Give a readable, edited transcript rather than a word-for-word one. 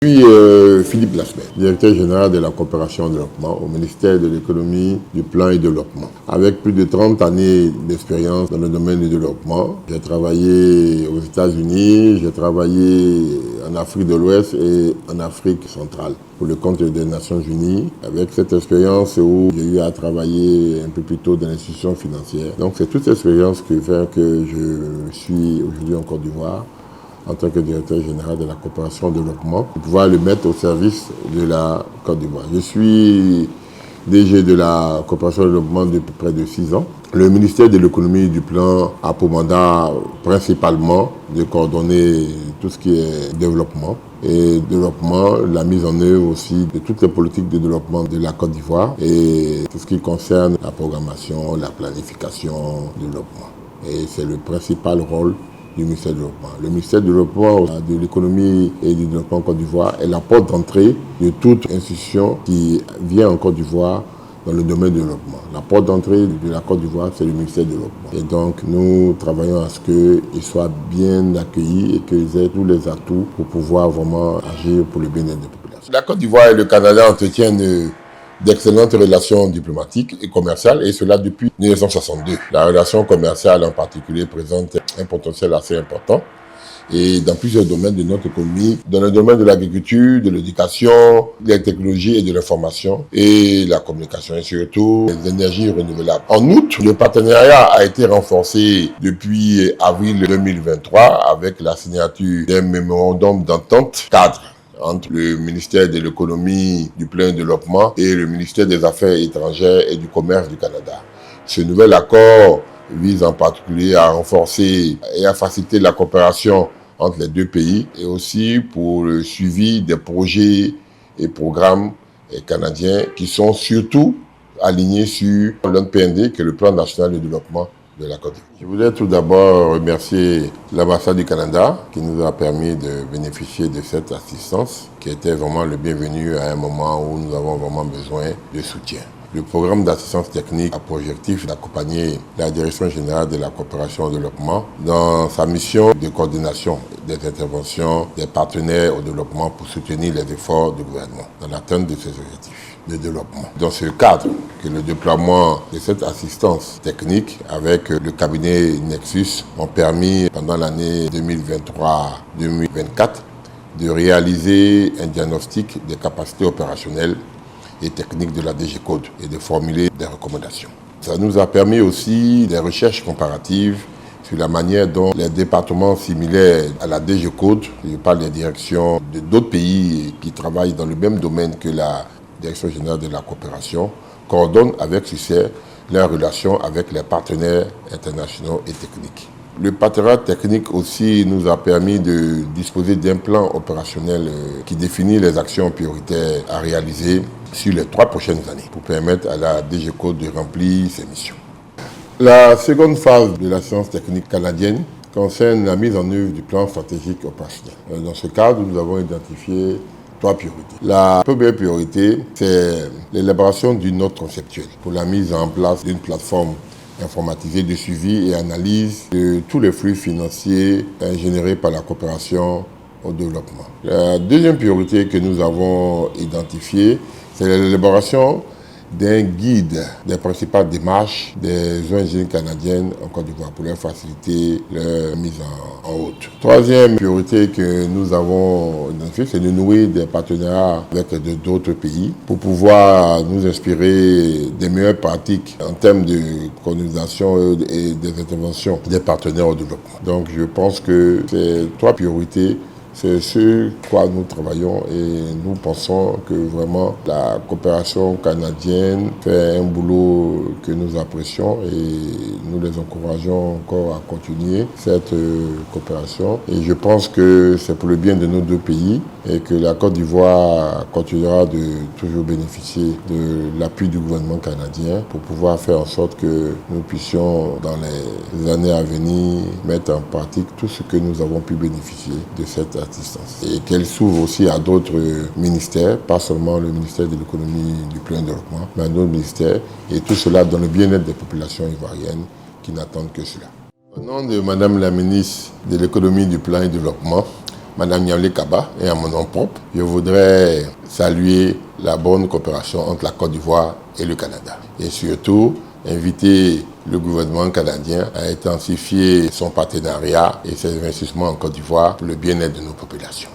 Je suis Philippe Lasmet, directeur général de la coopération et développement au ministère de l'économie, du plan et du développement. Avec plus de 30 années d'expérience dans le domaine du développement, j'ai travaillé aux États-Unis, j'ai travaillé en Afrique de l'Ouest et en Afrique centrale pour le compte des Nations Unies. Avec cette expérience où j'ai eu à travailler un peu plus tôt dans l'institution financière. Donc c'est toute cette expérience qui fait que je suis aujourd'hui en Côte d'Ivoire en tant que directeur général de la coopération et développement, pour pouvoir le mettre au service de la Côte d'Ivoire. Je suis DG de la coopération et développement depuis près de 6 ans. Le ministère de l'économie et du plan a pour mandat principalement de coordonner tout ce qui est développement et développement, la mise en œuvre aussi de toutes les politiques de développement de la Côte d'Ivoire et tout ce qui concerne la programmation, la planification, le développement. Et c'est le principal rôle du ministère du Développement. Le ministère du Développement, de l'économie et du développement en Côte d'Ivoire est la porte d'entrée de toute institution qui vient en Côte d'Ivoire dans le domaine du développement. La porte d'entrée de la Côte d'Ivoire, c'est le ministère du Développement. Et donc, nous travaillons à ce qu'ils soient bien accueillis et qu'ils aient tous les atouts pour pouvoir vraiment agir pour le bien-être des populations. La Côte d'Ivoire et le Canada entretiennent d'excellentes relations diplomatiques et commerciales, et cela depuis 1962. La relation commerciale en particulier présente un potentiel assez important et dans plusieurs domaines de notre économie, dans le domaine de l'agriculture, de l'éducation, de la technologie et de l'information et la communication et surtout les énergies renouvelables. En outre, le partenariat a été renforcé depuis avril 2023 avec la signature d'un mémorandum d'entente cadre entre le ministère de l'économie, du plan et du développement et le ministère des Affaires étrangères et du commerce du Canada. Ce nouvel accord vise en particulier à renforcer et à faciliter la coopération entre les deux pays et aussi pour le suivi des projets et programmes canadiens qui sont surtout alignés sur l'NPND, qui est le plan national de développement de la Côte d'Ivoire. Je voudrais tout d'abord remercier l'ambassade du Canada qui nous a permis de bénéficier de cette assistance qui était vraiment le bienvenu à un moment où nous avons vraiment besoin de soutien. Le programme d'assistance technique a pour objectif d'accompagner la Direction générale de la coopération et développement dans sa mission de coordination des interventions des partenaires au développement pour soutenir les efforts du gouvernement dans l'atteinte de ses objectifs de développement. Dans ce cadre, que le déploiement de cette assistance technique avec le cabinet Nexus ont permis pendant l'année 2023-2024 de réaliser un diagnostic des capacités opérationnelles et techniques de la DG-Code et de formuler des recommandations. Ça nous a permis aussi des recherches comparatives sur la manière dont les départements similaires à la DG-Code, je parle des directions de d'autres pays qui travaillent dans le même domaine que la Direction générale de la coopération, coordonnent avec succès leurs relations avec les partenaires internationaux et techniques. Le partenariat technique aussi nous a permis de disposer d'un plan opérationnel qui définit les actions prioritaires à réaliser sur les 3 prochaines années pour permettre à la DG-Code de remplir ses missions. La seconde phase de l'assistance technique canadienne concerne la mise en œuvre du plan stratégique opérationnel. Dans ce cadre, nous avons identifié 3 priorités. La première priorité, c'est l'élaboration d'une note conceptuelle pour la mise en place d'une plateforme informatisée de suivi et analyse de tous les flux financiers générés par la coopération au développement. La deuxième priorité que nous avons identifiée, c'est l'élaboration d'un guide des principales démarches des ONG canadiennes en Côte d'Ivoire pour leur faciliter leur mise en route. Troisième priorité que nous avons identifiée, c'est de nouer des partenariats avec d'autres pays pour pouvoir nous inspirer des meilleures pratiques en termes de coordination et des interventions des partenaires au développement. Donc je pense que ces 3 priorités, c'est ce quoi nous travaillons et nous pensons que vraiment la coopération canadienne fait un boulot que nous apprécions et nous les encourageons encore à continuer cette coopération. Et je pense que c'est pour le bien de nos 2 pays et que la Côte d'Ivoire continuera de toujours bénéficier de l'appui du gouvernement canadien pour pouvoir faire en sorte que nous puissions dans les années à venir mettre en pratique tout ce que nous avons pu bénéficier de cette assistance. Et qu'elle s'ouvre aussi à d'autres ministères, pas seulement le ministère de l'économie du plan de développement, mais à d'autres ministères. Et tout cela dans le bien-être des populations ivoiriennes qui n'attendent que cela. Au nom de Madame la ministre de l'économie du plan et du développement, Mme Nyamlé Kaba et à mon nom propre, je voudrais saluer la bonne coopération entre la Côte d'Ivoire et le Canada. Et surtout, inviter le gouvernement canadien à intensifier son partenariat et ses investissements en Côte d'Ivoire pour le bien-être de nos populations.